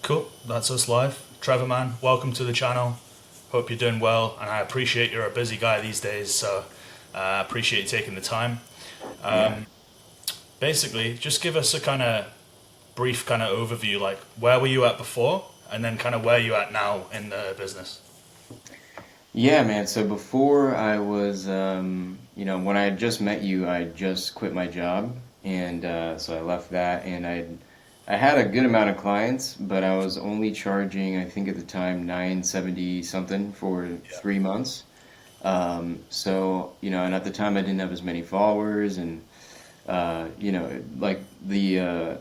Cool, that's us live. Trevor, man, welcome to the channel. Hope you're doing well, and I appreciate you're a busy guy these days, so I appreciate you taking the time. Yeah. Basically, just give us a kind of brief kind of overview, like where were you at before, and then kind of where you at now in the business. Yeah, man. So before I was, when I had just met you, I just quit my job, and so I left that, and I had a good amount of clients, but I was only charging, I think at the time, 970 something for Yeah, 3 months. And at the time I didn't have as many followers, and like the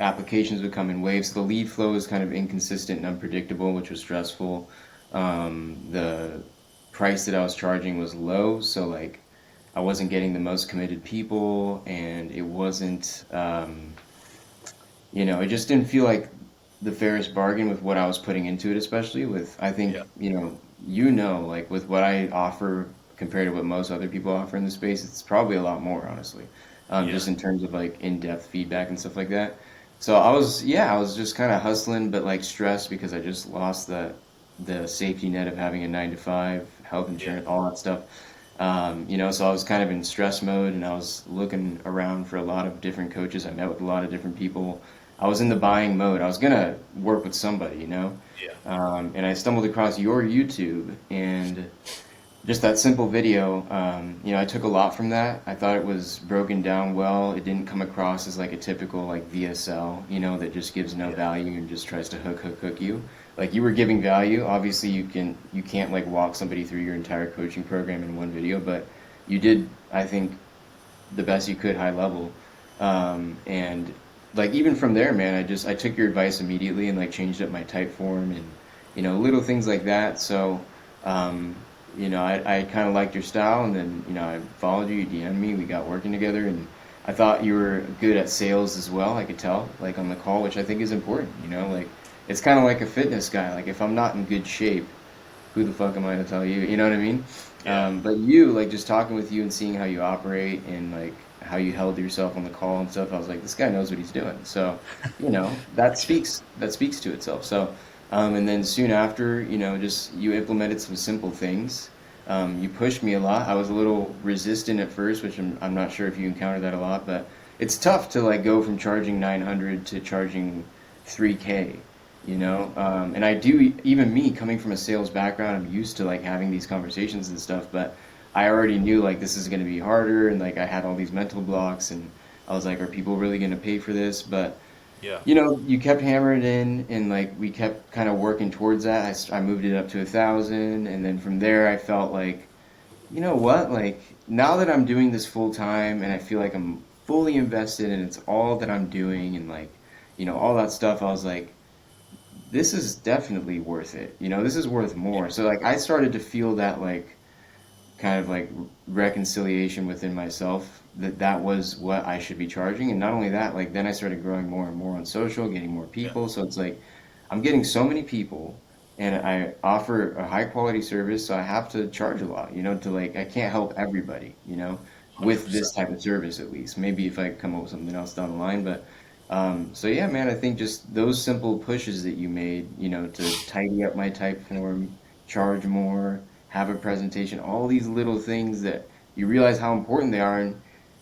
applications would come in waves. The lead flow was kind of inconsistent and unpredictable, which was stressful. The price that I was charging was low, so like I wasn't getting the most committed people, and it wasn't, it just didn't feel like the fairest bargain with what I was putting into it, especially with, I think, yeah, like with what I offer compared to what most other people offer in the space, it's probably a lot more, honestly, yeah, just in terms of like in-depth feedback and stuff like that. So I was just kind of hustling, but like stressed because I just lost the safety net of having a 9 to 5, health yeah, insurance, all that stuff. So I was kind of in stress mode, and I was looking around for a lot of different coaches. I met with a lot of different people. I was in the buying mode. I was gonna work with somebody. yeah, And I stumbled across your YouTube, and just that simple video. I took a lot from that. I thought it was broken down well. It didn't come across as like a typical like VSL, that just gives no yeah, value and just tries to hook you. Like you were giving value. Obviously, you can't like walk somebody through your entire coaching program in one video, but you did, I think, the best you could high level. And like even from there, man, I took your advice immediately and like changed up my type form and little things like that. So I kind of liked your style, and then I followed you, you DM'd me, we got working together, and I thought you were good at sales as well. I could tell like on the call, which I think is important. Like it's kind of like a fitness guy. Like if I'm not in good shape, who the fuck am I to tell you? You know what I mean? yeah, But you, like just talking with you and seeing how you operate and like how you held yourself on the call and stuff, I was like, this guy knows what he's doing. So, appreciate it. that speaks to itself. So, and then soon after, just you implemented some simple things. You pushed me a lot. I was a little resistant at first, which I'm not sure if you encounter that a lot, but it's tough to like go from charging 900 to charging 3K. And I do, even me coming from a sales background, I'm used to like having these conversations and stuff, but I already knew like this is going to be harder, and like I had all these mental blocks, and I was like, are people really going to pay for this? But Yeah, you kept hammering it in, and like we kept kind of working towards that. I moved it up to 1,000, and then from there I felt like, you know what, like now that I'm doing this full time and I feel like I'm fully invested and it's all that I'm doing, and like all that stuff, I was like, this is definitely worth it. This is worth more. So like I started to feel that like kind of like reconciliation within myself that that was what I should be charging. And not only that, like then I started growing more and more on social, getting more yeah, people. So it's like I'm getting so many people, and I offer a high quality service, so I have to charge a lot, to like I can't help everybody, hundred with this percent. type of service at least. Maybe if I come up with something else down the line, but so yeah, man, I think just those simple pushes that you made, to tidy up my type form, charge more, have a presentation, all these little things that you realize how important they are. And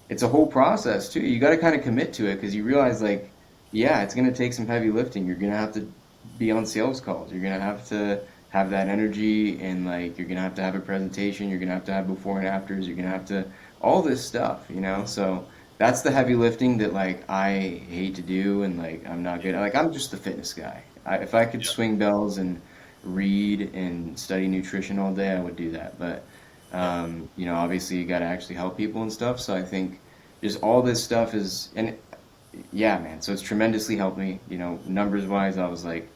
it's a whole process too. You got to kind of commit to it because you realize like, yeah, it's going to take some heavy lifting. You're going to have to be on sales calls. You're going to have that energy, and like you're going to have a presentation. You're going to have before and afters. You're going to have to all this stuff. So that's the heavy lifting that like I hate to do, and like I'm not good. Like I'm just the fitness guy. If I could Yeah, swing bells and read and study nutrition all day, I would do that. But yeah, obviously you got to actually help people and stuff. So I think just all this stuff is, and yeah, man. So it's tremendously helped me. Numbers wise, I was like,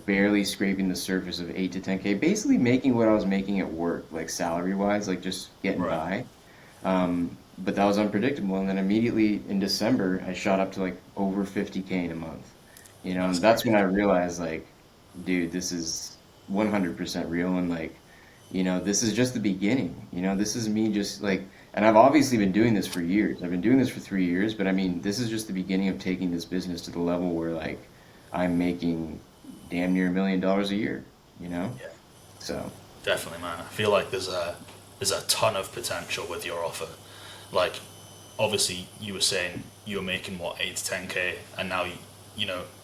barely scraping the surface of 8 to 10K, basically making what I was making at work, like salary wise, like just getting right. by. But that was unpredictable. And then immediately in December, I shot up to like over 50K in a month. That's And that's when crazy. I realized like, dude, this is 100% real. And like, this is just the beginning. This is me just like, and I've obviously been doing this for years. I've been doing this for 3 years, but I mean, this is just the beginning of taking this business to the level where like I'm making damn near $1 million a year, you know? Yeah, So, definitely, man. I feel like there's a ton of potential with your offer. Like, obviously, you were saying you were making what 8 to 10k, and now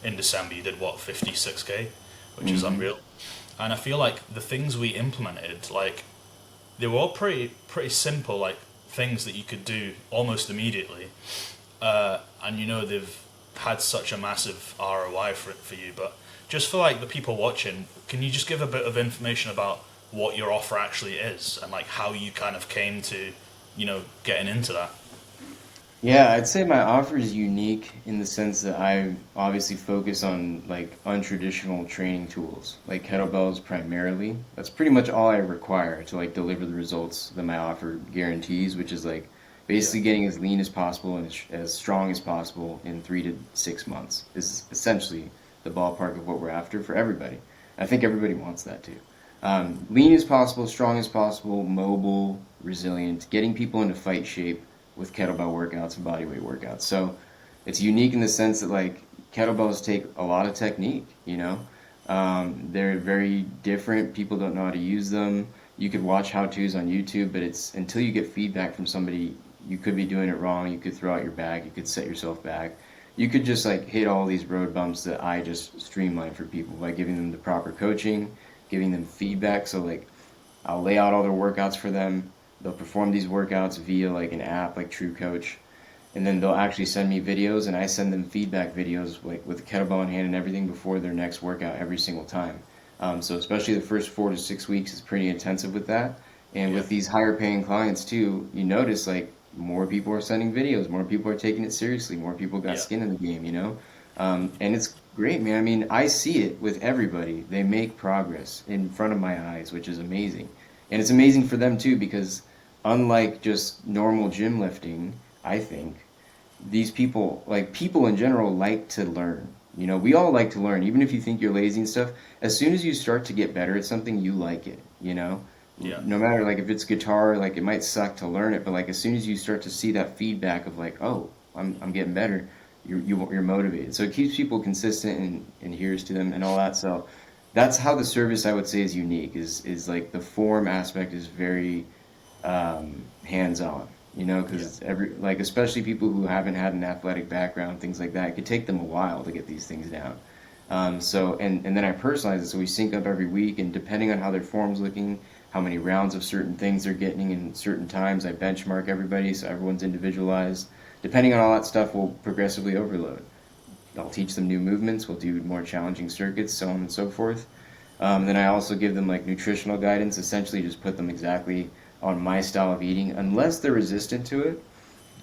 in December you did what 56k, which is hmm unreal. And I feel like the things we implemented, like they were all pretty simple, like things that you could do almost immediately. And they've had such a massive ROI for you. But just for like the people watching, can you just give a bit of information about what your offer actually is and like how you kind of came to, getting into that? yeah, I'd say my offer is unique in the sense that I obviously focus on like untraditional training tools, like kettlebells primarily. That's pretty much all I require to like deliver the results that my offer guarantees, which is like Yeah, basically getting as lean as possible and as strong as possible in 3 to 6 months is essentially the ballpark of what we're after for everybody. I think everybody wants that too. Lean as possible, strong as possible, mobile, resilient, getting people into fight shape with kettlebell workouts and bodyweight workouts. So it's unique in the sense that like kettlebells take a lot of technique, you know. They're very different. People don't know how to use them. You could watch how-tos on YouTube, but it's until you get feedback from somebody, you could be doing it wrong. You could throw out your bag. You could set yourself back. You could just like hit all these road bumps that I just streamline for people by giving them the proper coaching, giving them feedback. So like I'll lay out all their workouts for them. They'll perform these workouts via like an app like True Coach, and then they'll actually send me videos, and I send them feedback videos like with the kettlebell in hand and everything before their next workout every single time. So especially the first 4 to 6 weeks is pretty intensive with that. And yeah, with these higher paying clients too, you notice like more people are sending videos, more people are taking it seriously, more people got yeah, skin in the game, you know? And it's great, man. I mean, I see it with everybody. They make progress in front of my eyes, which is amazing. And it's amazing for them too because unlike just normal gym lifting, I think these people, like people in general, like to learn. You know, we all like to learn, even if you think you're lazy and stuff. As soon as you start to get better at something, you like it, you know? yeah, No matter like if it's guitar, like it might suck to learn it, but like as soon as you start to see that feedback of like, oh, I'm getting better, you're motivated. So it keeps people consistent and adheres to them and all that. So that's how the service I would say is unique. Is like the form aspect is very hands-on, you know, yeah, because every like especially people who haven't had an athletic background, things like that, it could take them a while to get these things down. And then I personalize it, so we sync up every week, and depending on how their form's looking, how many rounds of certain things they're getting in certain times, I benchmark everybody, so everyone's individualized. Depending on all that stuff, we'll progressively overload. I'll teach them new movements. We'll do more challenging circuits, so on and so forth. Then I also give them like nutritional guidance, essentially just put them exactly on my style of eating, unless they're resistant to it.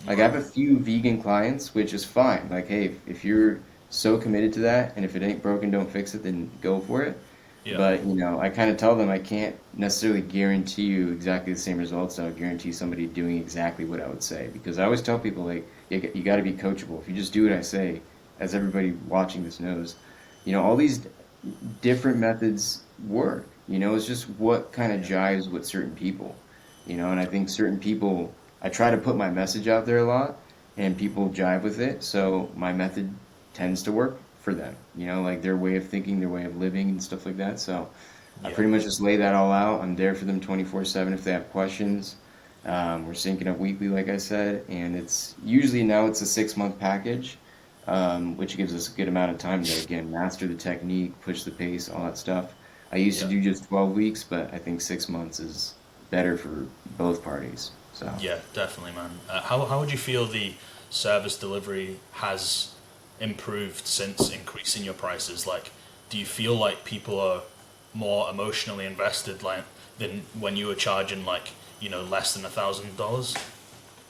Like I right, have a few vegan clients, which is fine. Like, hey, if you're so committed to that, and if it ain't broken, don't fix it, then go for it. yeah, But you know, I kind of tell them I can't necessarily guarantee you exactly the same results that I would guarantee somebody doing exactly what I would say. Because I always tell people like you got to be coachable. If you just do what I say, as everybody watching this knows, you know, all these different methods work. You know, it's just what kind of yeah, jives with certain people. You know, and I think certain people, I try to put my message out there a lot, and people jive with it. So my method tends to work for them. You know, like their way of thinking, their way of living, and stuff like that. So I yeah, pretty much just lay that all out. I'm there for them 24/7 if they have questions. We're syncing up weekly, like I said, and it's usually now it's a 6 month package, which gives us a good amount of time to again master the technique, push the pace, all that stuff. I used to yeah. do just 12 weeks, but I think 6 months is better for both parties. So. Yeah, definitely, man. How would you feel the service delivery has improved since increasing your prices? Like, do you feel like people are more emotionally invested, like, than when you were charging like less than $1,000?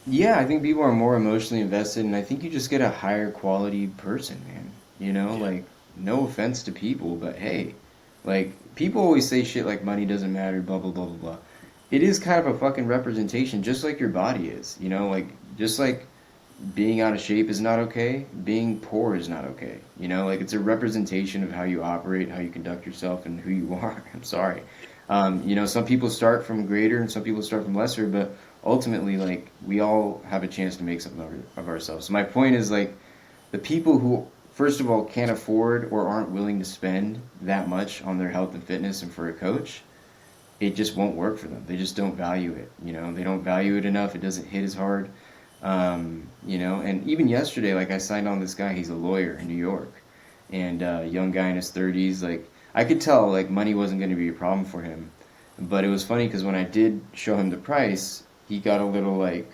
Yeah, I think people are more emotionally invested, and I think you just get a higher quality person, man. You know, Yeah, like, no offense to people, but hey, like, people always say shit like money doesn't matter, blah, blah, blah, blah, blah. It is kind of a fucking representation, just like your body is, you know, like, just like being out of shape is not okay, being poor is not okay. You know, like, it's a representation of how you operate, how you conduct yourself, and who you are. I'm sorry. You know, some people start from greater and some people start from lesser, but ultimately, like, we all have a chance to make something of ourselves. So my point is, like, the people who, first of all, can't afford or aren't willing to spend that much on their health and fitness and for a coach, it just won't work for them. They just don't value it. They don't value it enough. It doesn't hit as hard. And even yesterday, like I signed on this guy. He's a lawyer in New York, and young guy in his 30s. Like I could tell, like money wasn't going to be a problem for him. But it was funny because when I did show him the price, he got a little like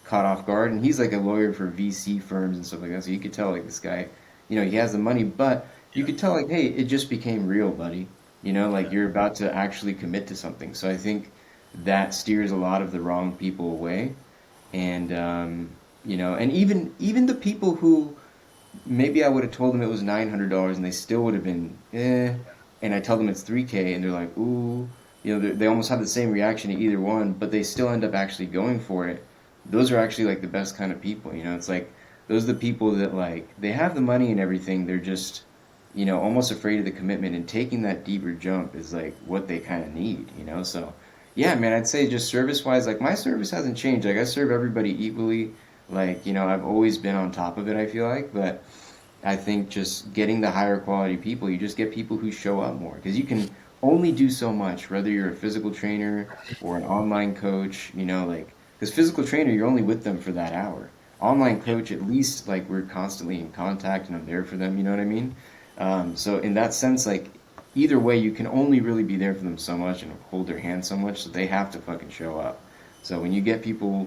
caught off guard, and he's like a lawyer for VC firms and stuff like that. So you could tell like this guy, he has the money, but you Yeah. could tell like, hey, it just became real, buddy. Like Yeah. you're about to actually commit to something. So I think that steers a lot of the wrong people away, and and even the people who maybe I would have told them it was $900 and they still would have been and I tell them it's 3K and they're like ooh, they almost have the same reaction to either one, but they still end up actually going for it. Those are actually like the best kind of people. It's like those are the people that like they have the money and everything. They're just almost afraid of the commitment, and taking that deeper jump is like what they kind of need. So yeah, man, I'd say just service wise, like my service hasn't changed. Like I serve everybody equally. Like, I've always been on top of it, I feel like, but I think just getting the higher quality people, you just get people who show up more because you can only do so much, whether you're a physical trainer or an online coach, like, because physical trainer, you're only with them for that hour. Online Yeah. coach, at least, like, we're constantly in contact and I'm there for them, you know what I mean? So, in that sense, like, either way, you can only really be there for them so much and hold their hand so much that they have to fucking show up. So, when you get people,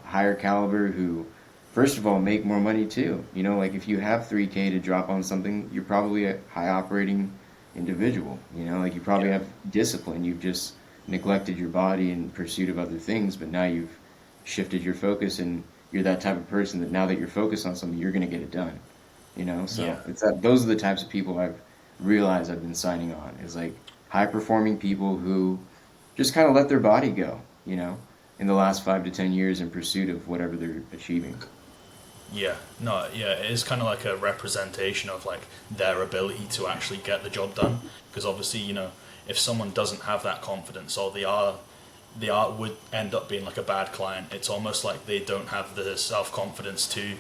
higher caliber who first of all, make more money too. Like if you have 3K to drop on something, you're probably a high operating individual. Like you probably Yeah. have discipline. You've just neglected your body in pursuit of other things, but now you've shifted your focus and you're that type of person that now that you're focused on something, you're going to get it done. So Yeah. it's that those are the types of people I've realized I've been signing on is like high performing people who just kind of let their body go, in the last 5 to 10 years in pursuit of whatever they're achieving. Yeah, no, yeah, it is kind of like a representation of like their ability to actually get the job done. Because obviously, if someone doesn't have that confidence, or they are would end up being like a bad client. It's almost like they don't have the self confidence to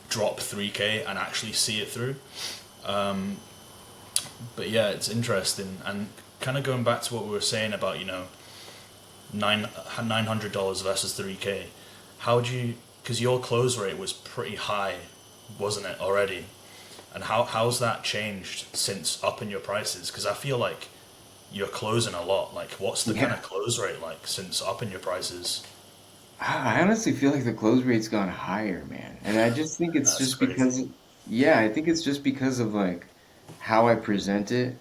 drop 3K and actually see it through. But yeah, it's interesting, and kind of going back to what we were saying about nine $900 versus 3K. How would you? Because your close rate was pretty high, wasn't it already? And how's that changed since upping your prices? Because I feel like you're closing a lot. Like, what's the kind Yeah. of close rate like since upping your prices? I honestly feel like the close rate's gone higher, man. And I just think it's That's just crazy. because, yeah, I think it's just because of like how I present it.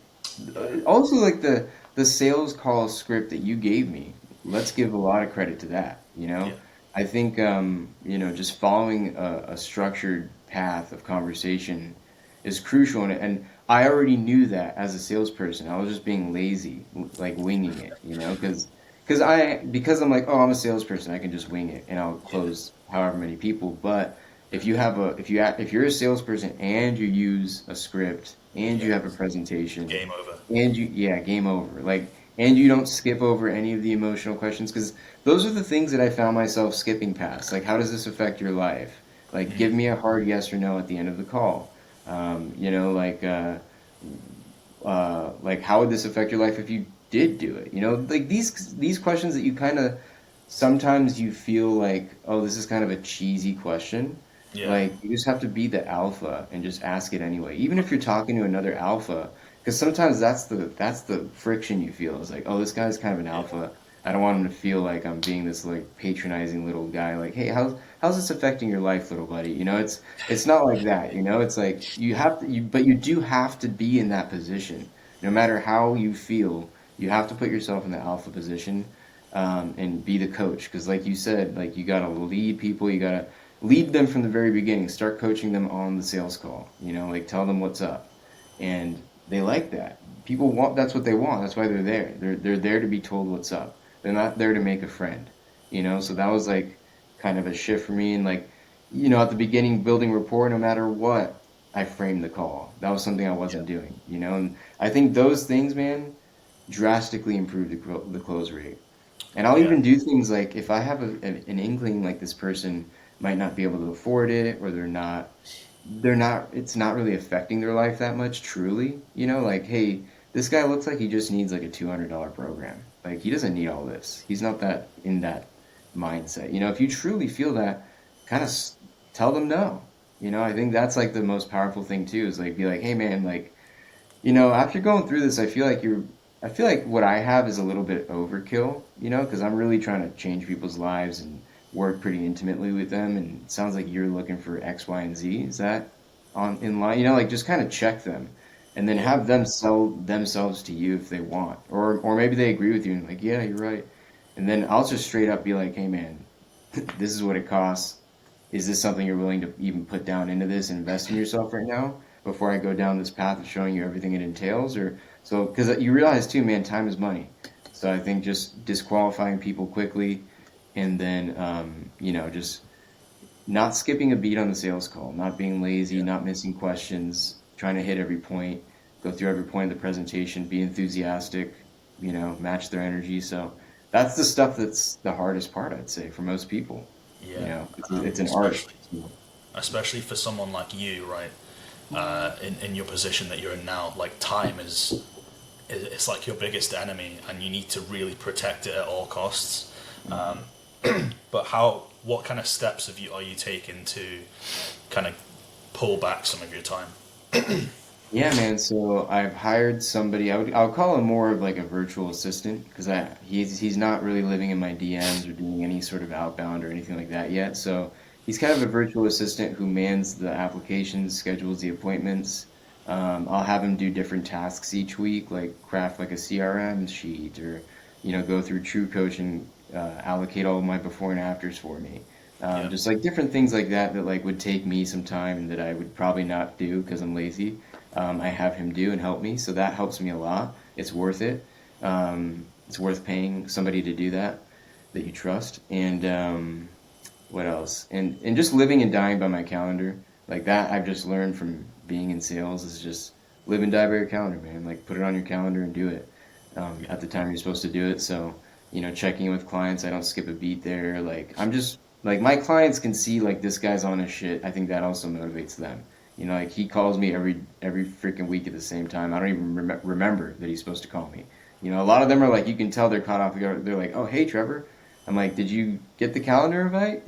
Also, like the sales call script that you gave me. Let's give a lot of credit to that. Yeah, I think just following a structured path of conversation is crucial, and I already knew that as a salesperson. I was just being lazy, like winging it, because I'm like, oh, I'm a salesperson, I can just wing it and I'll yeah, close however many people. But if you're a salesperson and you use a script and yeah. you have a presentation Game over. and yeah, game over. Like, and you don't skip over any of the emotional questions because those are the things that I found myself skipping past. Like, how does this affect your life? Like, give me a hard yes or no at the end of the call. Like how would this affect your life if you did do it? Like these questions that you kind of sometimes you feel like, oh, this is kind of a cheesy question. Yeah, Like you just have to be the alpha and just ask it anyway, even if you're talking to another alpha, because sometimes that's the friction you feel. It's like, oh, this guy's kind of an yeah, alpha. I don't want him to feel like I'm being this like patronizing little guy. Like, hey, how's this affecting your life, little buddy? It's not like that. It's like you have to, but you do have to be in that position. No matter how you feel, you have to put yourself in the alpha position, and be the coach. Because, like you said, like you gotta lead people. You gotta lead them from the very beginning. Start coaching them on the sales call. Like tell them what's up, and they like that. People want that's what they want. That's why they're there. They're there to be told what's up. They're not there to make a friend. So that was like kind of a shift for me. And like, at the beginning, building rapport, no matter what, I framed the call. That was something I yeah, wasn't doing. And I think those things, man, drastically improve the close rate. And I'll yeah, even do things like if I have an inkling like this person might not be able to afford it or they're not, they're not it's not really affecting their life that much truly, like, hey, this guy looks like he just needs like a $200 program. Like he doesn't need all this. He's not that in that mindset. If you truly feel that, kind of tell them no. I think that's like the most powerful thing too, is like be like, hey man, like, after going through this, I feel like what I have is a little bit overkill, because I'm really trying to change people's lives and work pretty intimately with them. And it sounds like you're looking for X, Y, and Z. Is that on in line? Like just kind of check them and then Yeah. have them sell themselves to you if they want. Or maybe they agree with you and like, yeah, you're right. And then I'll just straight up be like, hey man, this is what it costs. Is this something you're willing to even put down into this and invest in yourself right now before I go down this path of showing you everything it entails? Or so, because you realize too, man, time is money. So I think just disqualifying people quickly and then, just not skipping a beat on the sales call, not being lazy, Yeah. not missing questions, trying to hit every point, go through every point of the presentation, be enthusiastic, match their energy. So that's the stuff that's the hardest part, I'd say, for most people. Yeah. It's an art. Especially especially for someone like you, right? In your position that you're in now, like time it's like your biggest enemy, and you need to really protect it at all costs. Um, but what kind of steps are you taking to kind of pull back some of your time? Yeah, man. So I've hired somebody. I'll call him more of like a virtual assistant because he's not really living in my DMs or doing any sort of outbound or anything like that yet. So he's kind of a virtual assistant who mans the applications, schedules the appointments. I'll have him do different tasks each week, like craft like a CRM sheet or go through True Coach and allocate all of my before and afters for me. Yeah. Just like different things like that that like would take me some time and that I would probably not do because I'm lazy. I have him do and help me, so that helps me a lot. It's worth it. It's worth paying somebody to do that you trust. And what else? And just living and dying by my calendar, like that. I've just learned from being in sales is just live and die by your calendar, man. Like put it on your calendar and do it Yeah. at the time you're supposed to do it. So checking in with clients, I don't skip a beat there. Like I'm just like my clients can see like this guy's on his shit. I think that also motivates them. Like he calls me every freaking week at the same time. I don't even remember that he's supposed to call me. A lot of them are like you can tell they're caught off guard. They're like, "Oh, hey, Trevor." I'm like, "Did you get the calendar invite?"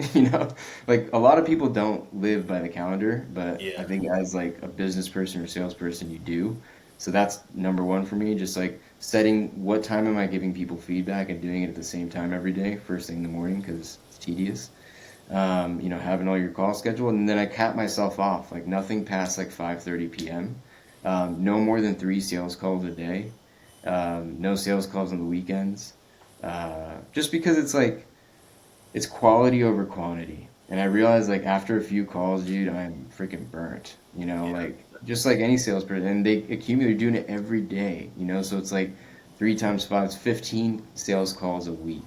Like a lot of people don't live by the calendar, but I Yeah. think as like a business person or salesperson, you do. So that's number one for me. Just like setting what time am I giving people feedback and doing it at the same time every day, first thing in the morning, because it's tedious. Having all your calls scheduled, and then I cap myself off, like nothing past like 5:30 p.m. No more than 3 sales calls a day. No sales calls on the weekends. Just because it's like it's quality over quantity, and I realize like after a few calls, dude, I'm freaking burnt. Yeah. Like just like any salesperson, and they accumulate doing it every day. So it's like 3 times 5 is 15 sales calls a week,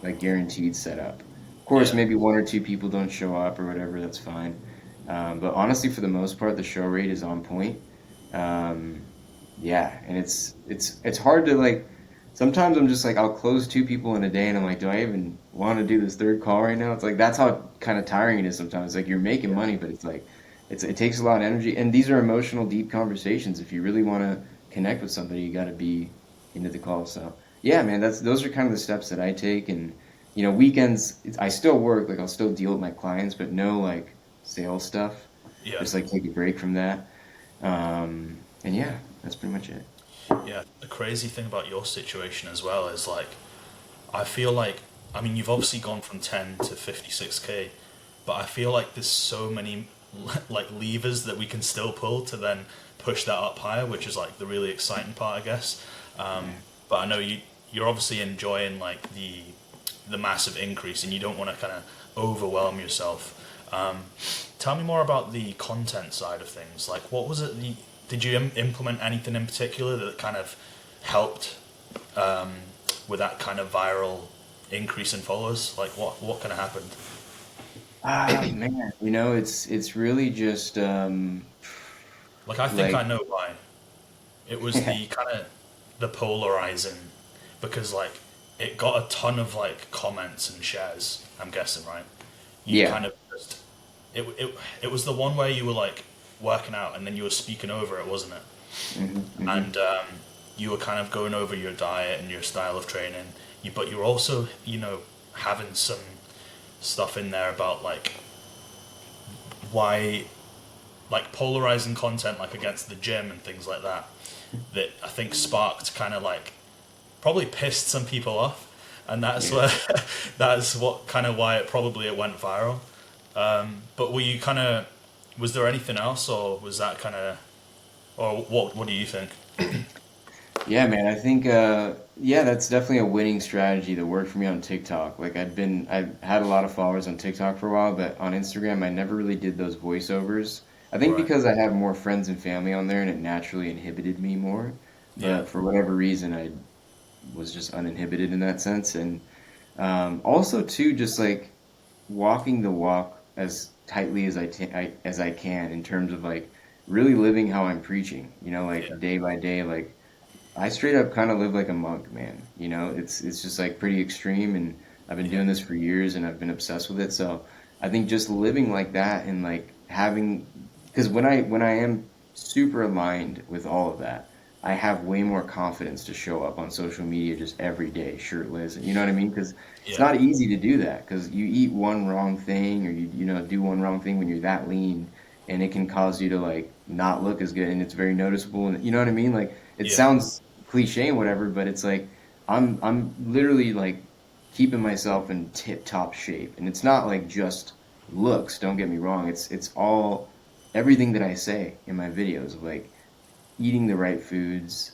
like guaranteed setup. Of course, Yeah. maybe one or two people don't show up or whatever, that's fine. But honestly, for the most part, the show rate is on point. Um, yeah, and it's hard to like. Sometimes I'm just like I'll close 2 people in a day, and I'm like, do I even want to do this third call right now? It's like that's how kind of tiring it is sometimes. Like you're making Yeah. money, but it's like it takes a lot of energy, and these are emotional, deep conversations. If you really want to connect with somebody, you got to be into the call. So yeah, man, those are kind of the steps that I take, and weekends I still work, like I'll still deal with my clients, but no like sales stuff. Yeah. Just like take a break from that. And yeah, that's pretty much it. Yeah. The crazy thing about your situation as well is like I feel like, I mean, you've obviously gone from 10 to 56K, but I feel like there's so many like levers that we can still pull to then push that up higher, which is like the really exciting part, I guess. Yeah. But I know you're obviously enjoying like the massive increase, and you don't want to kind of overwhelm yourself. Tell me more about the content side of things. Like, what was it? Did you implement anything in particular that kind of helped um, with that kind of viral increase in followers? Like what kind of happened? Man, it's really just Like I think like I know why. It was the kind of the polarizing because like it got a ton of like comments and shares. I'm guessing, right? You yeah. kind of just it was the one where you were like working out and then you were speaking over it, wasn't it? Hmm. Hmm. And you were kind of going over your diet and your style of training. But you were also, having some stuff in there about like why, like polarizing content like against the gym and things like that. That I think sparked kind of like probably pissed some people off, and that's Yeah. where that's what kind of why it went viral. But were you kind of was there anything else, or was that kind of or what do you think? Yeah, man, I think yeah, that's definitely a winning strategy that worked for me on TikTok. Like I've had a lot of followers on TikTok for a while, but on Instagram I never really did those voiceovers. I think Right. because I have more friends and family on there and it naturally inhibited me more. Yeah. But for whatever reason I was just uninhibited in that sense. And also too, just like walking the walk as tightly as as I can in terms of like really living how I'm preaching, Yeah. like day by day, like I straight up kind of live like a monk, man. It's just like pretty extreme, and I've been Yeah. doing this for years, and I've been obsessed with it. So I think just living like that and like having, because when I am super aligned with all of that, I have way more confidence to show up on social media just every day, shirtless. You know what I mean? Because it's Yeah. not easy to do that. Because you eat one wrong thing, or you do one wrong thing when you're that lean, and it can cause you to like not look as good, and it's very noticeable. And you know what I mean? Like it Yeah. sounds cliche and whatever, but it's like I'm literally like keeping myself in tip top shape. And it's not like just looks, don't get me wrong. It's all everything that I say in my videos of like eating the right foods,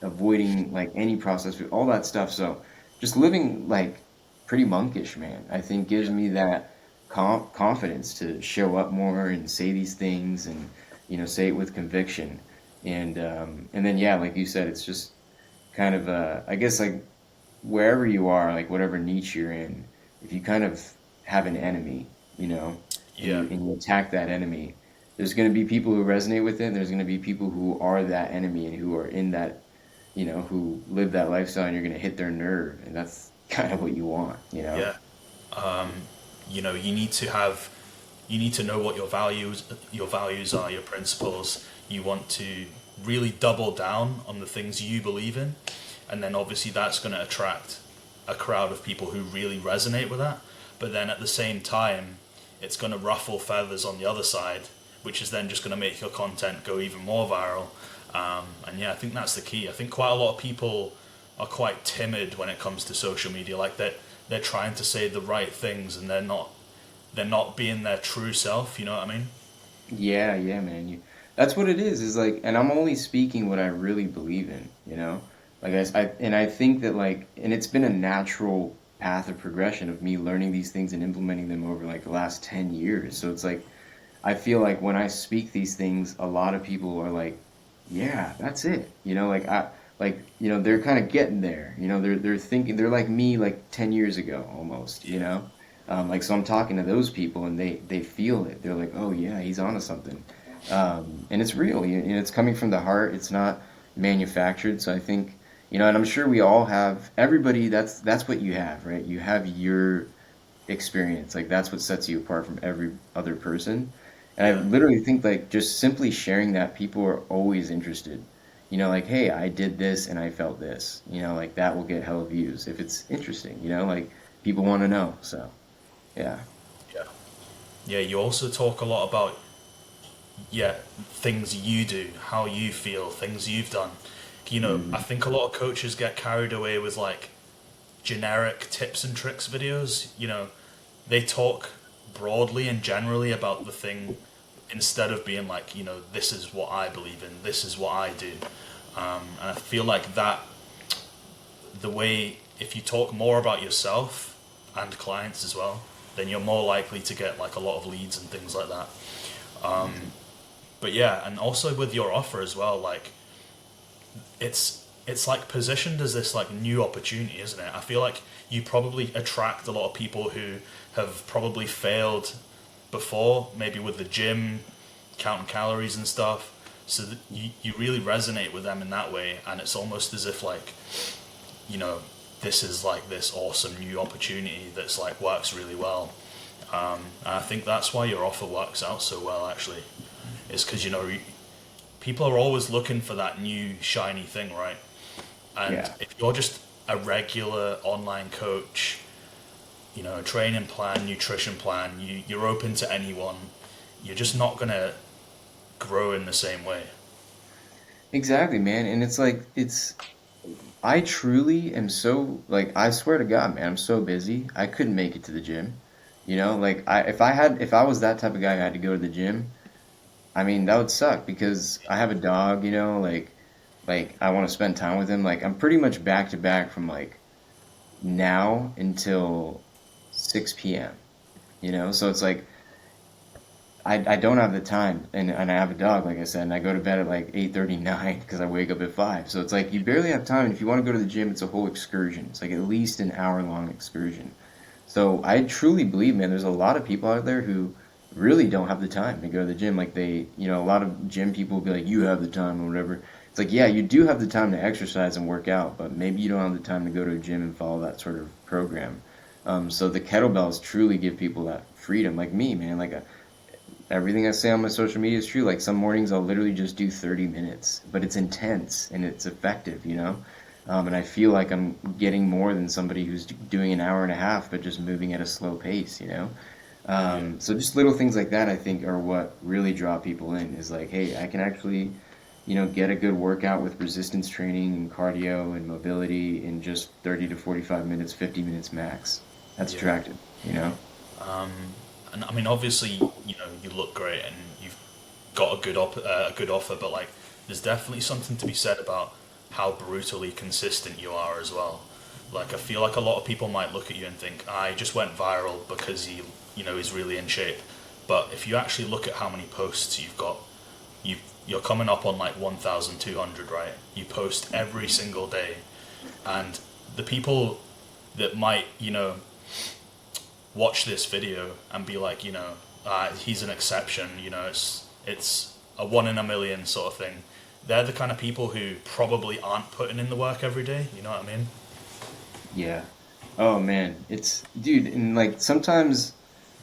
avoiding like any processed food, all that stuff. So just living like pretty monkish, man, I think gives Yeah. me that confidence to show up more and say these things and say it with conviction. And then yeah, like you said, it's just kind of I guess like wherever you are, like whatever niche you're in, if you kind of have an enemy, and Yeah. you attack that enemy, there's going to be people who resonate with it, and there's going to be people who are that enemy and who are in that, who live that lifestyle, and you're going to hit their nerve, and that's kind of what you want. Yeah. You need to have you need to know what your values are, your principles. You want to really double down on the things you believe in, and then obviously that's going to attract a crowd of people who really resonate with that. But then at the same time, it's going to ruffle feathers on the other side, which is then just going to make your content go even more viral. And yeah, I think that's the key. I think quite a lot of people are quite timid when it comes to social media. Like they're trying to say the right things and they're not being their true self. You know what I mean? Yeah, yeah, man. That's what it is like, and I'm only speaking what I really believe in. Like and I think that like, and it's been a natural path of progression of me learning these things and implementing them over like the last 10 years. So it's like, I feel like when I speak these things, a lot of people are like, yeah, that's it. They're kind of getting there. They're thinking, they're like me like 10 years ago Yeah, almost. Like, so I'm talking to those people and they feel it. They're like, oh yeah, he's onto something. And it's real, it's coming from the heart. It's not manufactured. So I think, and I'm sure we all have, everybody, that's what you have, right? You have your experience. Like that's what sets you apart from every other person. And I yeah, literally think like just simply sharing that, people are always interested. Like, hey, I did this and I felt this. Like that will get hella views if it's interesting. Like people want to know. So yeah. yeah, yeah. You also talk a lot about things you do, how you feel, things you've done. I Hmm. think a lot of coaches get carried away with like generic tips and tricks videos. They talk broadly and generally about the thing instead of being like, this is what I believe in, this is what I do. And I feel like that the way if you talk more about yourself and clients as well, then you're more likely to get like a lot of leads and things like that. But yeah, and also with your offer as well, like it's like positioned as this like new opportunity, isn't it? I feel like you probably attract a lot of people who have probably failed before, maybe with the gym, counting calories and stuff. So that you really resonate with them in that way, and it's almost as if like, you know, this is like this awesome new opportunity that's like works really well. And I think that's why your offer works out so well, actually. Is because, people are always looking for that new shiny thing, right? And Yeah. if you're just a regular online coach, training plan, nutrition plan, you're open to anyone, you're just not going to grow in the same way. Exactly, man. And it's like I truly am so like I swear to God, man, I'm so busy. I couldn't make it to the gym. Like if I was that type of guy who had to go to the gym, I mean, that would suck because I have a dog, like I want to spend time with him. Like I'm pretty much back to back from like now until 6 p.m., So it's like I don't have the time and I have a dog, like I said, and I go to bed at like 8:39 because I wake up at 5. So it's like you barely have time. And if you want to go to the gym, it's a whole excursion. It's like at least an hour long excursion. So I truly believe, man, there's a lot of people out there who really don't have the time to go to the gym. Like a lot of gym people will be like, you have the time or whatever. It's like, yeah, you do have the time to exercise and work out, but maybe you don't have the time to go to a gym and follow that sort of program. So the kettlebells truly give people that freedom. Like me, man, everything I say on my social media is true. Like some mornings I'll literally just do 30 minutes, but it's intense and it's effective. And I feel like I'm getting more than somebody who's doing an hour and a half, but just moving at a slow pace. Yeah. So just little things like that, I think, are what really draw people in. Is like, hey, I can actually, get a good workout with resistance training and cardio and mobility in just 30 to 45 minutes, 50 minutes max. That's Yeah. attractive. Um, and I mean, obviously, you look great and you've got a good offer, but like, there's definitely something to be said about how brutally consistent you are as well. Like, I feel like a lot of people might look at you and think, I just went viral because he's really in shape. But if you actually look at how many posts you've got, you're coming up on like 1,200, right? You post every single day, and the people that might, watch this video and be like, he's an exception. It's a one in a million sort of thing. They're the kind of people who probably aren't putting in the work every day. You know what I mean? Yeah. Oh man, dude, and like sometimes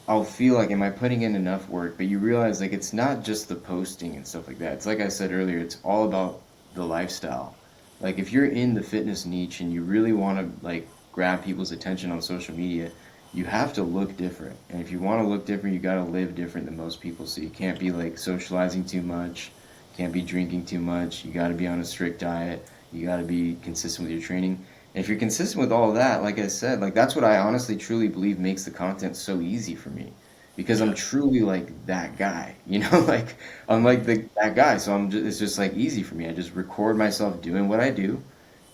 I'll feel like, am I putting in enough work? But you realize like it's not just the posting and stuff like that. It's like I said earlier, it's all about the lifestyle. Like if you're in the fitness niche and you really want to like grab people's attention on social media, you have to look different. And if you want to look different, you got to live different than most people. So you can't be like socializing too much, can't be drinking too much. You got to be on a strict diet. You got to be consistent with your training. And if you're consistent with all of that, like I said, like that's what I honestly truly believe makes the content so easy for me. Because I'm Yeah. truly like that guy, like I'm like that guy. So it's just like easy for me. I just record myself doing what I do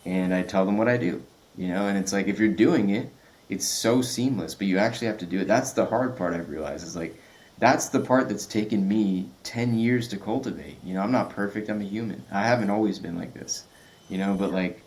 and I tell them what I do. And it's like if you're doing it, it's so seamless, but you actually have to do it. That's the hard part I've realized is like that's the part that's taken me 10 years to cultivate. I'm not perfect, I'm a human. I haven't always been like this, but like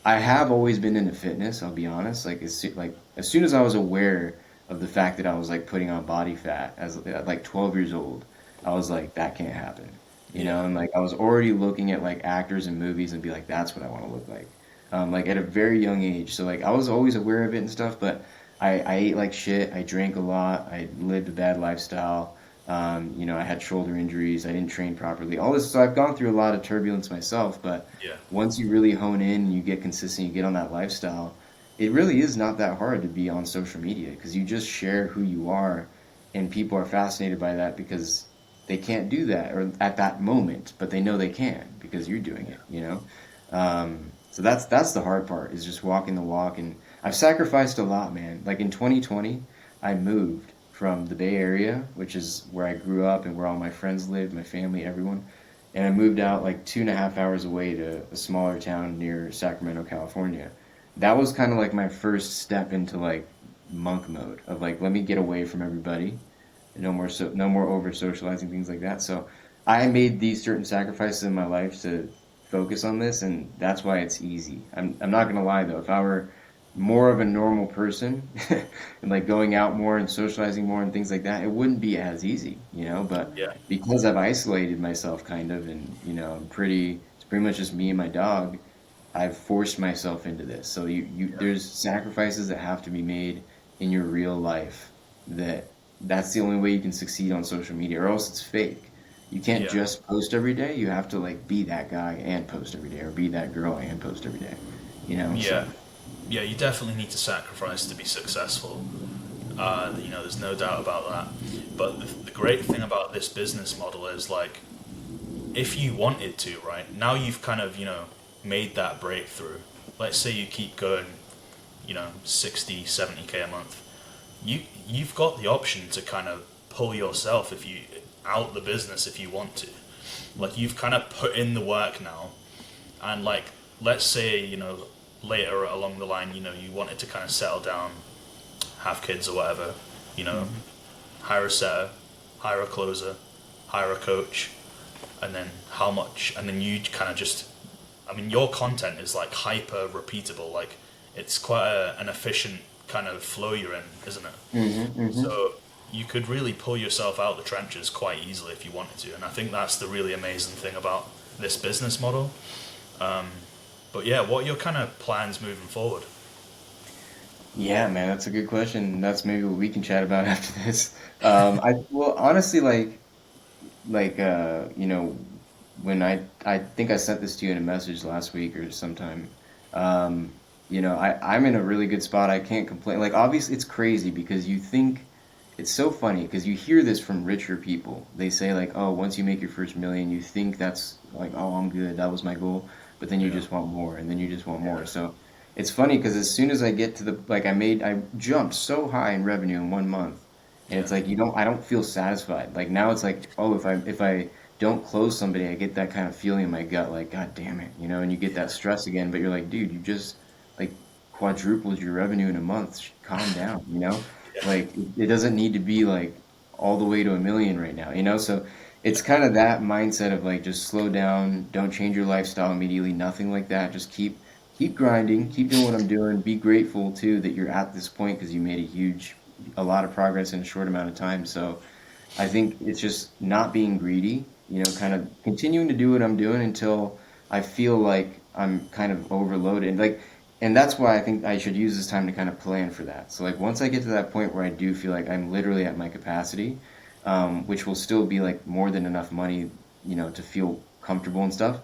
I have always been into fitness, I'll be honest. As soon as I was aware of the fact that I was like putting on body fat as at like 12 years old, I was like that can't happen. Yeah. And like I was already looking at like actors and movies and be like that's what I want to look like at a very young age. So like I was always aware of it and stuff, but I ate like shit. I drank a lot. I lived a bad lifestyle. I had shoulder injuries. I didn't train properly. All this. So I've gone through a lot of turbulence myself. But Yeah. once you really hone in and you get consistent, you get on that lifestyle. It really is not that hard to be on social media because you just share who you are, and people are fascinated by that because they can't do that or at that moment, but they know they can because you're doing it. So that's the hard part is just walking the walk. And I've sacrificed a lot, man. Like in 2020, I moved from the Bay Area, which is where I grew up and where all my friends lived, my family, everyone. And I moved out like 2.5 hours away to a smaller town near Sacramento, California. That was kind of like my first step into like monk mode of like, let me get away from everybody. No more over socializing, things like that. So I made these certain sacrifices in my life to focus on this, and that's why it's easy. I'm not gonna lie though, if I were more of a normal person and like going out more and socializing more and things like that, it wouldn't be as easy. But Yeah. because I've isolated myself kind of, and it's pretty much just me and my dog. I've forced myself into this. So Yeah. there's sacrifices that have to be made in your real life that that's the only way you can succeed on social media, or else it's fake. You can't Yeah. just post every day. You have to like be that guy and post every day, or be that girl and post every day. Yeah. So Yeah, you definitely need to sacrifice to be successful. There's no doubt about that. But the great thing about this business model is like, if you wanted to, right, now you've kind of, made that breakthrough. Let's say you keep going, 60, 70K a month. You've got the option to kind of pull yourself if you out the business if you want to. Like you've kind of put in the work now, and like let's say later along the line you wanted to kind of settle down, have kids or whatever, you know, mhm. hire a setter, hire a closer, hire a coach, and then how much, and then you kind of just, I mean, your content is like hyper repeatable, like it's quite an efficient kind of flow you're in, isn't it? Mhm, mhm. So you could really pull yourself out of the trenches quite easily if you wanted to, and I think that's the really amazing thing about this business model. But yeah, what are your kind of plans moving forward? Yeah, man, that's a good question. That's maybe what we can chat about after this. I well, honestly, when I think I sent this to you in a message last week or sometime. I'm in a really good spot. I can't complain. Like, obviously, it's crazy because you think it's so funny because you hear this from richer people. They say like, oh, once you make your first million, you think that's like, oh, I'm good. That was my goal. But then you Yeah, just want more, and then you just want more. yeah, So it's funny because as soon as I get to the like, I jumped so high in revenue in 1 month, and yeah, it's like I don't feel satisfied. Like now it's like, oh, if I don't close somebody, I get that kind of feeling in my gut, like, God damn it, and you get that yeah, stress again. But you're like, dude, you just like quadrupled your revenue in a month. Calm down. yeah, Like it doesn't need to be like all the way to a million right now. So it's kind of that mindset of like just slow down, don't change your lifestyle immediately, nothing like that. Just keep grinding, keep doing what I'm doing. Be grateful too that you're at this point because you made a lot of progress in a short amount of time. So I think it's just not being greedy, kind of continuing to do what I'm doing until I feel like I'm kind of overloaded. And that's why I think I should use this time to kind of plan for that. So like once I get to that point where I do feel like I'm literally at my capacity, which will still be like more than enough money, to feel comfortable and stuff.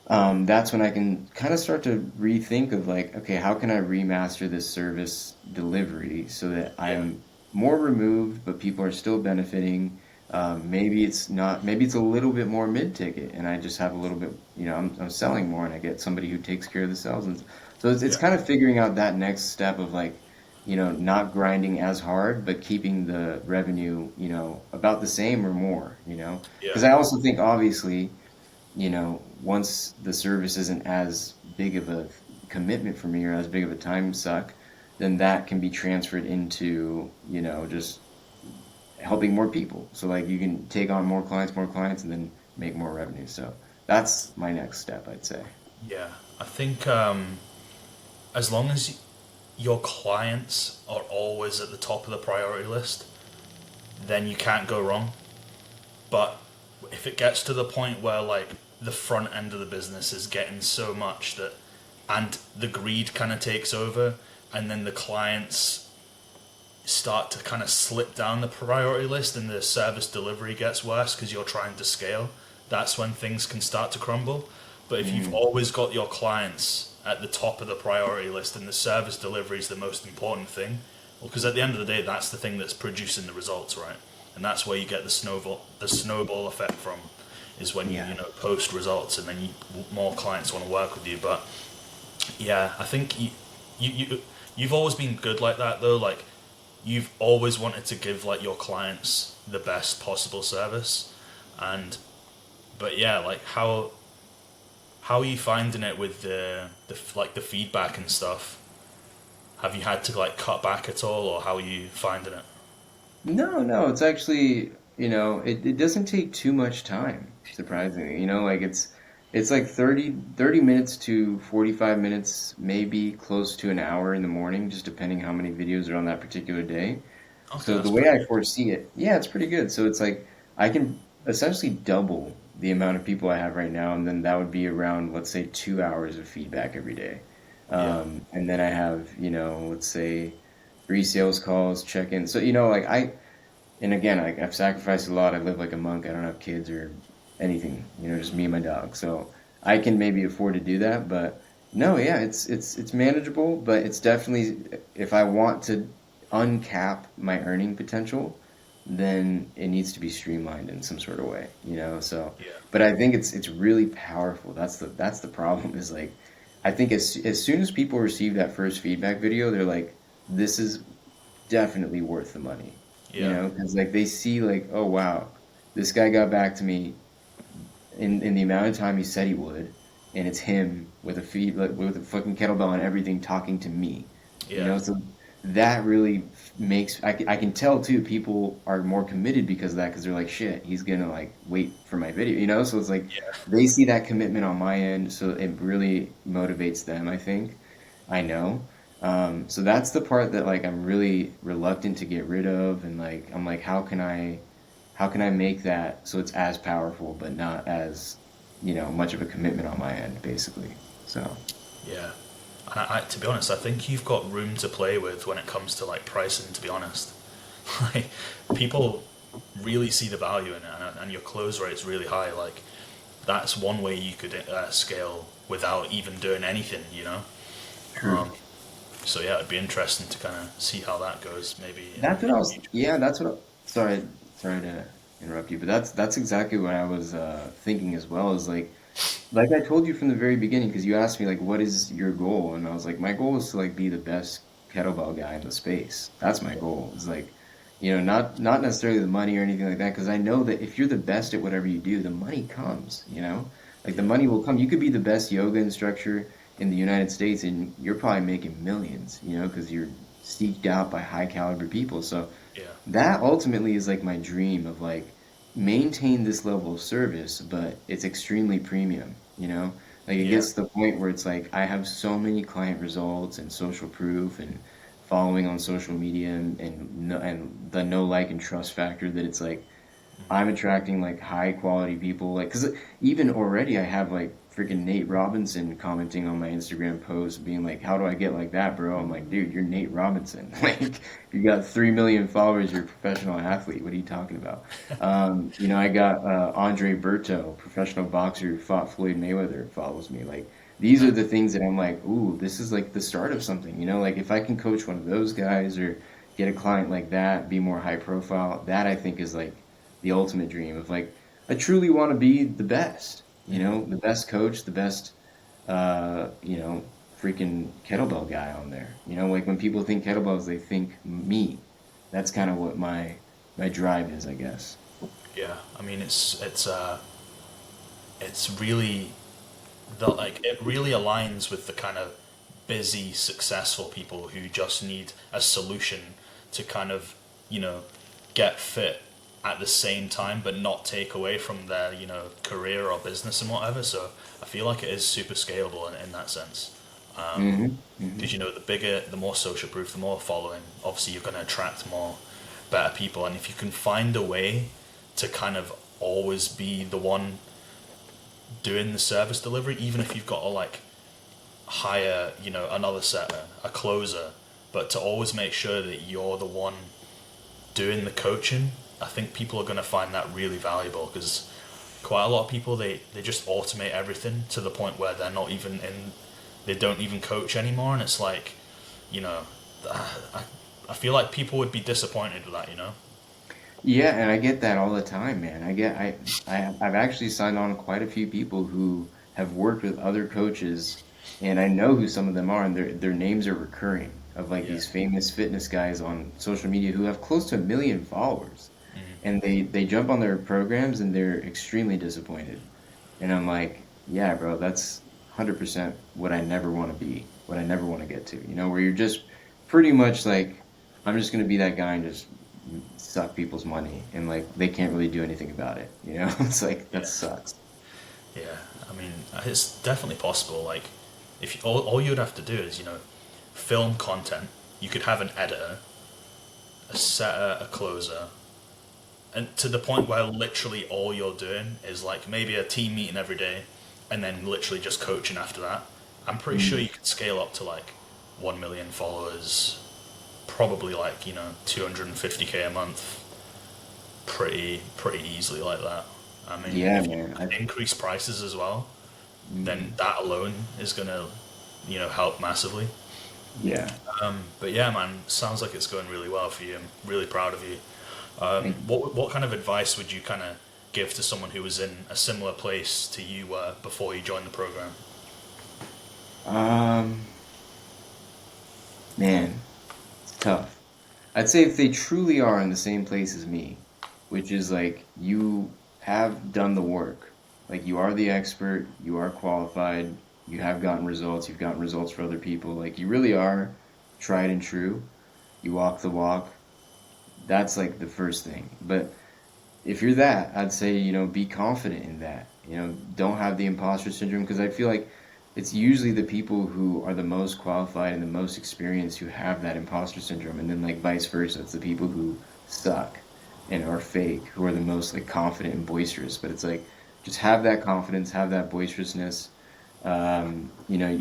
That's when I can kind of start to rethink of like, okay, how can I remaster this service delivery so that yeah, I'm more removed, but people are still benefiting. Maybe it's not, maybe it's a little bit more mid-ticket, and I just have a little bit, I'm selling more, and I get somebody who takes care of the sales, and so it's yeah, kind of figuring out that next step of like, not grinding as hard, but keeping the revenue, about the same or more, yeah, because I also think obviously once the service isn't as big of a commitment for me or as big of a time suck, then that can be transferred into, just helping more people. So like you can take on more clients, and then make more revenue. So that's my next step, I'd say. yeah. I think as long as your clients are always at the top of the priority list, then you can't go wrong. But if it gets to the point where like the front end of the business is getting so much that, and the greed kind of takes over, and then the clients start to kind of slip down the priority list and the service delivery gets worse because you're trying to scale, that's when things can start to crumble. But if you've Mm, always got your clients at the top of the priority list and the service delivery is the most important thing, well, because at the end of the day, that's the thing that's producing the results, right? And that's where you get the snowball effect from, is when you yeah. post results and then more clients want to work with you. But yeah, I think you've always been good like that though. Like you've always wanted to give like your clients the best possible service, and but yeah, like how are you finding it with the feedback and stuff? Have you had to like cut back at all, or how are you finding it? No, no, it's actually, it doesn't take too much time, surprisingly. Like it's like 30 minutes to 45 minutes, maybe close to an hour in the morning, just depending how many videos are on that particular day. Okay, So the that's way pretty I good. foresee it, yeah, it's pretty good. So it's like I can essentially double the amount of people I have right now, and then that would be around, let's say, 2 hours of feedback every day. Yeah, And then I have, let's say, three sales calls, check-ins. So, like and again, I've sacrificed a lot. I live like a monk. I don't have kids or anything, just me and my dog. So I can maybe afford to do that, but no, yeah, it's manageable, but it's definitely if I want to uncap my earning potential, then it needs to be streamlined in some sort of way. So, Yeah. but I think it's really powerful. That's the problem is like I think as soon as people receive that first feedback video, they're like, this is definitely worth the money, Yeah. because like they see like, oh wow, this guy got back to me in the amount of time he said he would, and it's him with a feed like, with a fucking kettlebell and everything talking to me, Yeah. so that really makes I can tell too people are more committed because of that because they're like shit he's gonna like wait for my video, so it's like Yeah. they see that commitment on my end so it really motivates them I think I know. So that's the part that like I'm really reluctant to get rid of, and like I'm like, how can I make that so it's as powerful but not as, much of a commitment on my end, basically. So Yeah. And to be honest, I think you've got room to play with when it comes to like pricing. To be honest, like people really see the value in it, and your close rate's really high. Like that's one way you could scale without even doing anything. true. Um, so yeah, it'd be interesting to kind of see how that goes, maybe That's what in I the was. future. Yeah, that's what. Sorry to interrupt you, but that's exactly what I was thinking as well. Is like I told you from the very beginning, because you asked me like, what is your goal, and I was like, my goal is to like be the best kettlebell guy in the space. That's my goal. It's like, not necessarily the money or anything like that, because I know that if you're the best at whatever you do, the money comes. Like the Yeah, money will come. You could be the best yoga instructor in the United States, and you're probably making millions. Because you're seeked out by high caliber people. So yeah, that ultimately is like my dream of like maintain this level of service, but it's extremely premium. Like it yeah, gets to the point where it's like I have so many client results and social proof and following on social media and the no like and trust factor that it's like I'm attracting like high quality people, like because even already I have like freaking Nate Robinson commenting on my Instagram post, being like, "How do I get like that, bro?" I'm like, "Dude, you're Nate Robinson. Like, you got 3 million followers. You're a professional athlete. What are you talking about?" I got Andre Berto, professional boxer who fought Floyd Mayweather, follows me. Like, these are nice. the things that I'm like, "Ooh, this is like the start of something." Like if I can coach one of those guys or get a client like that, be more high profile, that I think is like the ultimate dream of like I truly want to be the best, the best coach, the best freaking kettlebell guy on there. Like when people think kettlebells, they think me. That's kind of what my drive is, I guess. Yeah, I mean it's really it really aligns with the kind of busy, successful people who just need a solution to kind of, you know, get fit at the same time, but not take away from their, career or business and whatever. So I feel like it is super scalable in that sense. Hmm. Hmm. Because, the bigger, the more social proof, the more following, obviously you're going to attract more better people. And if you can find a way to kind of always be the one doing the service delivery, even if you've got to like hire, another setter, a closer, but to always make sure that you're the one doing the coaching, I think people are going to find that really valuable because quite a lot of people they just automate everything to the point where they don't even coach anymore, and it's like, you know, I feel like people would be disappointed with that. Yeah, and I get that all the time, man. I've actually signed on quite a few people who have worked with other coaches, and I know who some of them are, and their names are recurring of like Yeah. these famous fitness guys on social media who have close to 1 million followers, and they jump on their programs and they're extremely disappointed, and I'm like, yeah, bro, that's 100% what I never want to be, what I never want to get to, where you're just pretty much like, I'm just gonna be that guy and just suck people's money and like they can't really do anything about it. It's like that Yeah. sucks. Yeah, I mean, it's definitely possible. Like, if all you'd have to do is, film content. You could have an editor, a setter, a closer, and to the point where literally all you're doing is like maybe a team meeting every day, and then literally just coaching after that. I'm pretty sure Mm. you could scale up to like 1 million followers, probably like 250K a month. pretty easily like that. I mean, Yeah, if you man. increase prices as well, Mhm. then that alone is gonna, help massively. Yeah. But yeah, man, sounds like it's going really well for you. I'm really proud of you. Thank you. What kind of advice would you kind of give to someone who was in a similar place to you were before you joined the program? Um, Man, it's tough. I'd say if they truly are in the same place as me, which is like you have done the work, like you are the expert, you are qualified, you have gotten results, you've gotten results for other people, like you really are tried and true, you walk the walk, that's like the first thing. But if you're that, I'd say, be confident in that. Don't have the imposter syndrome because I feel like it's usually the people who are the most qualified and the most experienced who have that imposter syndrome. And then like vice versa, it's the people who suck and are fake who are the most like confident and boisterous. But it's like just have that confidence, have that boisterousness. Um, you know,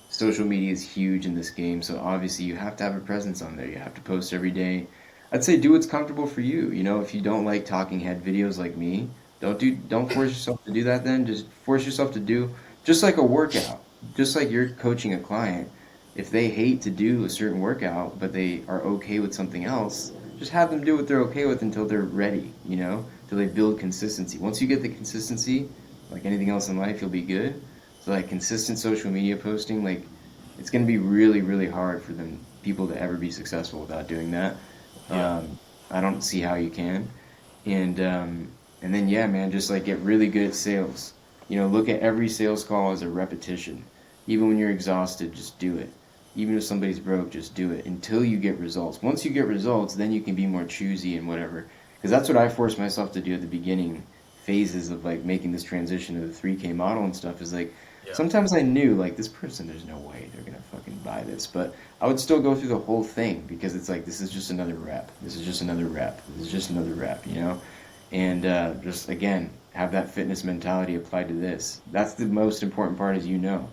Social media is huge in this game, so obviously you have to have a presence on there. You have to post every day. I'd say do what's comfortable for you. If you don't like talking head videos like me, don't force yourself to do that then. Just force yourself to do just like a workout. Just like you're coaching a client. If they hate to do a certain workout, but they are okay with something else, just have them do what they're okay with until they're ready, till they build consistency. Once you get the consistency, like anything else in life, you'll be good. So like consistent social media posting, like it's going to be really, really hard for them people to ever be successful without doing that. Yeah. I don't see how you can. And then yeah, man, just like get really good at sales. Look at every sales call as a repetition. Even when you're exhausted, just do it. Even if somebody's broke, just do it until you get results. Once you get results, then you can be more choosy and whatever. Because that's what I forced myself to do at the beginning phases of like making this transition to the 3K model and stuff is like Yeah. sometimes I knew like this person, there's no way they're gonna fucking buy this, but I would still go through the whole thing because it's like this is just another rep. This is just another rep. This is just another rep. And just again have that fitness mentality applied to this. That's the most important part, as you know.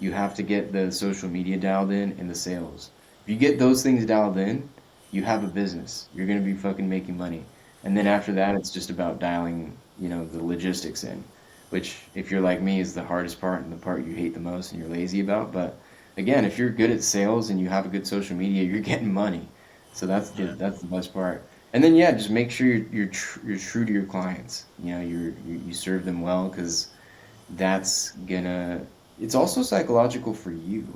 You have to get the social media dialed in and the sales. If you get those things dialed in, you have a business. You're gonna be fucking making money. And then Yeah. after that, it's just about dialing, the logistics in, which if you're like me is the hardest part and the part you hate the most and you're lazy about. But again, if you're good at sales and you have a good social media, you're getting money. So Yeah. that's the best part. And then yeah, just make sure you're true to your clients. You serve them well because that's gonna it's also psychological for you,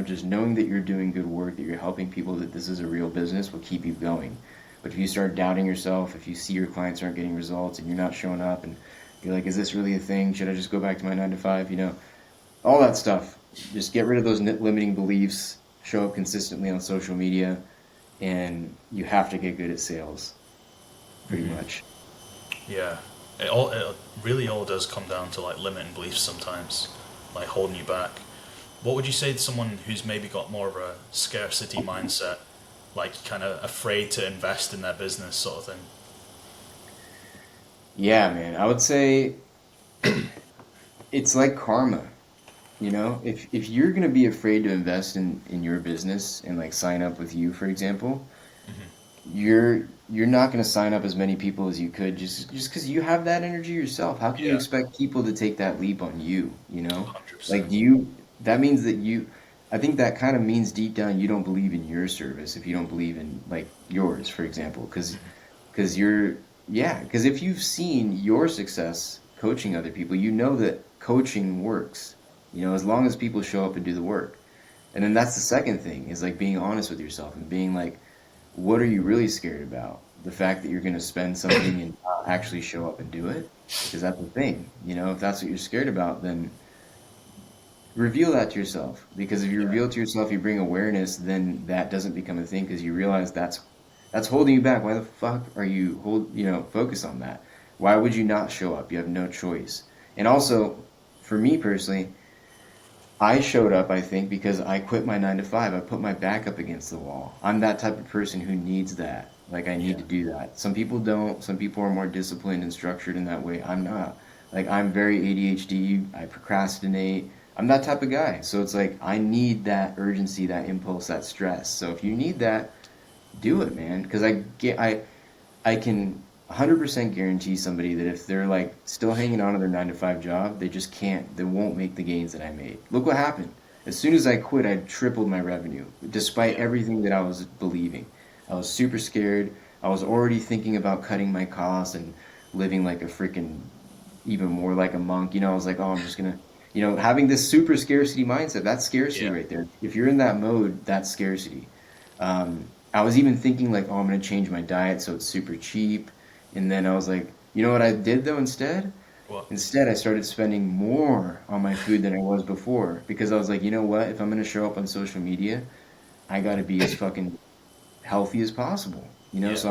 just knowing that you're doing good work, that you're helping people, that this is a real business will keep you going. But if you start doubting yourself, if you see your clients aren't getting results and you're not showing up and you're like, is this really a thing? Should I just go back to my 9 to 5? All that stuff. Just get rid of those limiting beliefs, show up consistently on social media, and you have to get good at sales, pretty much. Yeah. It really all does come down to like limiting beliefs sometimes, like holding you back. What would you say to someone who's maybe got more of a scarcity mindset, like kind of afraid to invest in their business sort of thing? Yeah, man. I would say it's like karma. If you're gonna be afraid to invest in your business and like sign up with you, for example, you're not gonna sign up as many people as you could just because you have that energy yourself. How can you Yeah. expect people to take that leap on you? Like 100%. that means that I think that kind of means deep down you don't believe in your service if you don't believe in like yours, for example, because yeah, because if you've seen your success coaching other people, you know that coaching works. As long as people show up and do the work. And then that's the second thing is like being honest with yourself and being like, what are you really scared about? The fact that you're going to spend something and not actually show up and do it? Because that's the thing. If that's what you're scared about, then reveal that to yourself. Because if you Yeah. reveal it to yourself, you bring awareness, then that doesn't become a thing because you realize that's holding you back. Why the fuck are you focus on that? Why would you not show up? You have no choice. And also, for me personally, I showed up, I think, because I quit my 9 to 5. I put my back up against the wall. I'm that type of person who needs that. Like, I need Yeah. to do that. Some people don't. Some people are more disciplined and structured in that way. I'm not. Like, I'm very ADHD. I procrastinate. I'm that type of guy. So it's like, I need that urgency, that impulse, that stress. So if you need that, do it, man. Because I can 100% guarantee somebody that if they're like still hanging on to their 9 to 5 job, they just can't, they won't make the gains that I made. Look what happened. As soon as I quit, I tripled my revenue, despite Yeah. everything that I was believing. I was super scared. I was already thinking about cutting my costs and living like a freaking, even more like a monk. I was like, oh, I'm just gonna, having this super scarcity mindset. That's scarcity Yeah. right there. If you're in that mode, that's scarcity. I was even thinking like, oh, I'm gonna change my diet so it's super cheap. And then I was like, you know what I did though instead? What? Instead, I started spending more on my food than I was before because I was like, you know what? If I'm gonna show up on social media, I gotta be as fucking healthy as possible. Yeah. So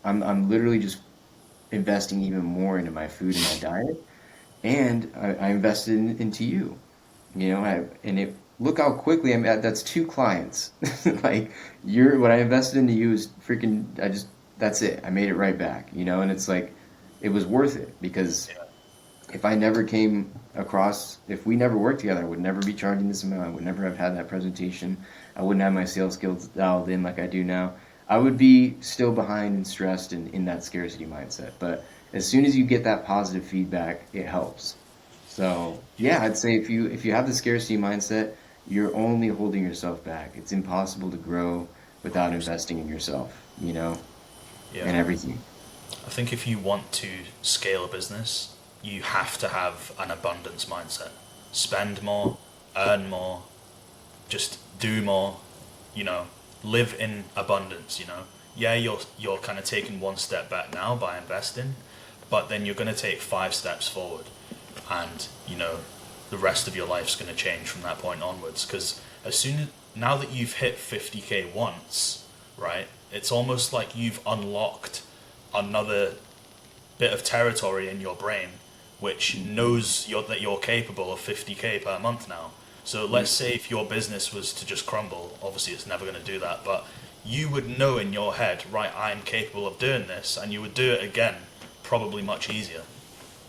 I'm literally just investing even more into my food and my diet, and I invested into you. And it look how quickly I'm at. That's 2 clients. Like what I invested into you is freaking. That's it. I made it right back. And it's like it was worth it because Yeah. if I never came across, if we never worked together, I would never be charging this amount. I would never have had that presentation. I wouldn't have my sales skills dialed in like I do now. I would be still behind and stressed and in that scarcity mindset. But as soon as you get that positive feedback, it helps. So Yeah. yeah, I'd say if you have the scarcity mindset, you're only holding yourself back. It's impossible to grow without 100%. investing in yourself, Yeah. and everything. I think if you want to scale a business, you have to have an abundance mindset. Spend more, earn more, just do more, you know, live in abundance, Yeah, you're kind of taking one step back now by investing, but then you're going to take 5 steps forward, and the rest of your life's going to change from that point onwards. Because now that you've hit 50K once, right, it's almost like you've unlocked another bit of territory in your brain which knows that you're capable of 50K per month now. So let's say if your business was to just crumble, obviously it's never going to do that, but you would know in your head, right, I'm capable of doing this, and you would do it again, probably much easier.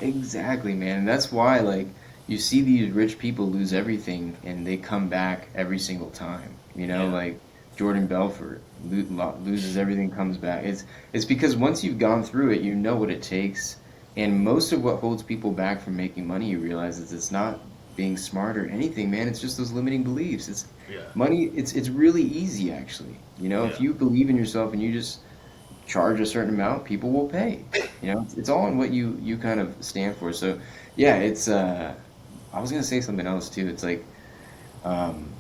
Exactly, man. And that's why, like, you see these rich people lose everything and they come back every single time. Yeah, Like Jordan Belfort loses everything, comes back. It's because once you've gone through it, you know what it takes. And most of what holds people back from making money, you realize, is it's not being smart or anything, man. It's just those limiting beliefs. It's yeah, money. It's really easy, actually. If yeah, you believe in yourself and you just charge a certain amount, people will pay. It's all in what you kind of stand for. So yeah, it's I was gonna say something else too. It's like um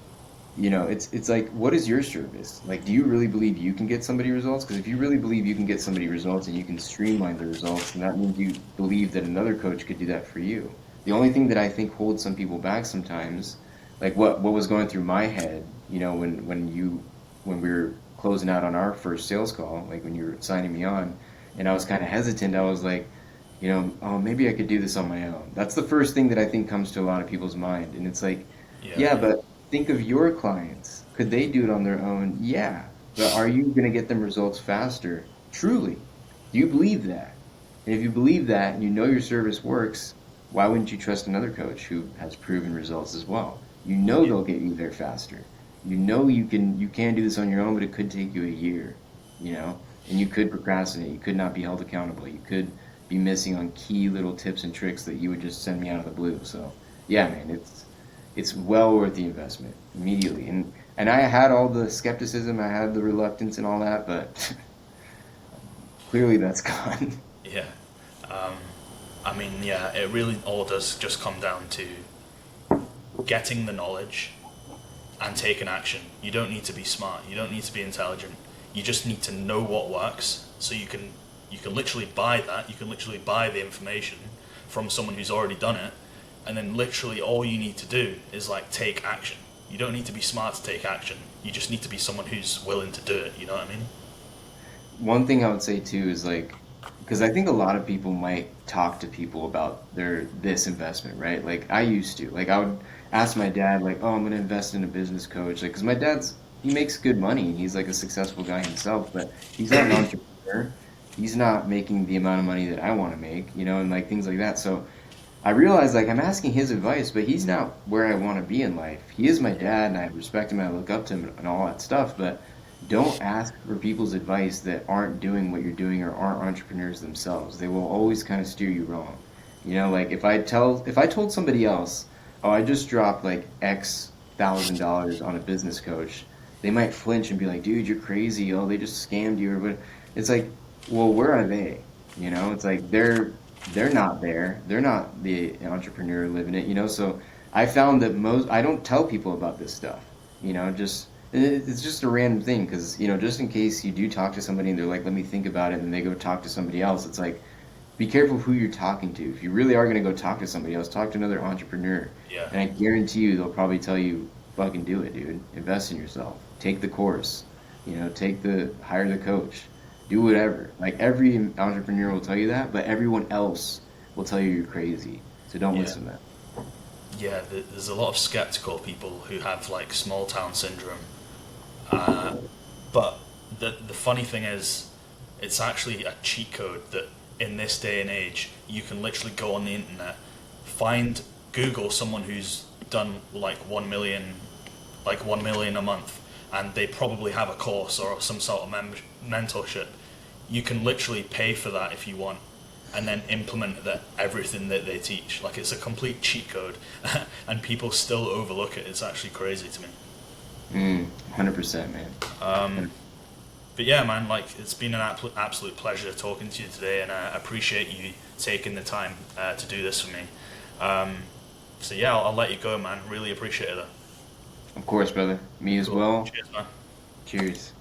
it's like, what is your service? Like, do you really believe you can get somebody results? Because if you really believe you can get somebody results and you can streamline the results, then that means you believe that another coach could do that for you. The only thing that I think holds some people back sometimes, like what was going through my head, when we were closing out on our first sales call, like when you were signing me on, and I was kind of hesitant. I was like, oh, maybe I could do this on my own. That's the first thing that I think comes to a lot of people's mind, and it's like, yeah, yeah, yeah, but think of your clients. Could they do it on their own? Yeah. But are you going to get them results faster? Truly. Do you believe that? And if you believe that and you know your service works, why wouldn't you trust another coach who has proven results as well? yeah, They'll get you there faster. You can do this on your own, but it could take you a year, and you could procrastinate. You could not be held accountable. You could be missing on key little tips and tricks that you would just send me out of the blue. So, yeah, man, it's well worth the investment immediately. And I had all the skepticism, I had the reluctance and all that, but clearly that's gone. yeah. Um, I mean, yeah, it really all does just come down to getting the knowledge and taking action. You don't need to be smart. You don't need to be intelligent. You just need to know what works. So you can literally buy that. You can literally buy the information from someone who's already done it, and then literally all you need to do is like take action. You don't need to be smart to take action. You just need to be someone who's willing to do it. You know what I mean? One thing I would say too is like, because I think a lot of people might talk to people about this investment, right? Like I used to, like I would ask my dad, like, oh, I'm going to invest in a business coach, like, because he makes good money and he's like a successful guy himself, but he's not an entrepreneur. He's not making the amount of money that I want to make, and like things like that. So I realized like I'm asking his advice, but he's not where I want to be in life. He is my dad, and I respect him, and I look up to him, and all that stuff. But don't ask for people's advice that aren't doing what you're doing or aren't entrepreneurs themselves. They will always kind of steer you wrong. You know, like if I told somebody else, oh, I just dropped like X $1,000 on a business coach, they might flinch and be like, dude, you're crazy. Oh, they just scammed you. Or but it's like, well, where are they? You know, it's like they're not there. They're not the entrepreneur living it. You know, so I found that most I don't tell people about this stuff. You know, just it's just a random thing because just in case you do talk to somebody and they're like, let me think about it, and they go talk to somebody else. It's like, be careful who you're talking to. If you really are going to go talk to somebody else, talk to another entrepreneur, Yeah. and I guarantee you they'll probably tell you, fucking do it, dude. Invest in yourself. Take the course. Hire the coach. Do whatever. Like every entrepreneur will tell you that, but everyone else will tell you you're crazy. So don't Yeah. listen to that. Yeah, there's a lot of skeptical people who have like small town syndrome. But the funny thing is, it's actually a cheat code that in this day and age, you can literally go on the internet, Google someone who's done like 1 million, like 1 million a month, and they probably have a course or some sort of mentorship. You can literally pay for that if you want, and then implement everything that they teach. Like it's a complete cheat code, and people still overlook it. It's actually crazy to me. 100%, man. But yeah, man, like it's been an absolute pleasure talking to you today, and I appreciate you taking the time to do this for me. So yeah, I'll let you go, man. Really appreciate it. Of course, brother. Me as Cool. well. Cheers, man. Cheers.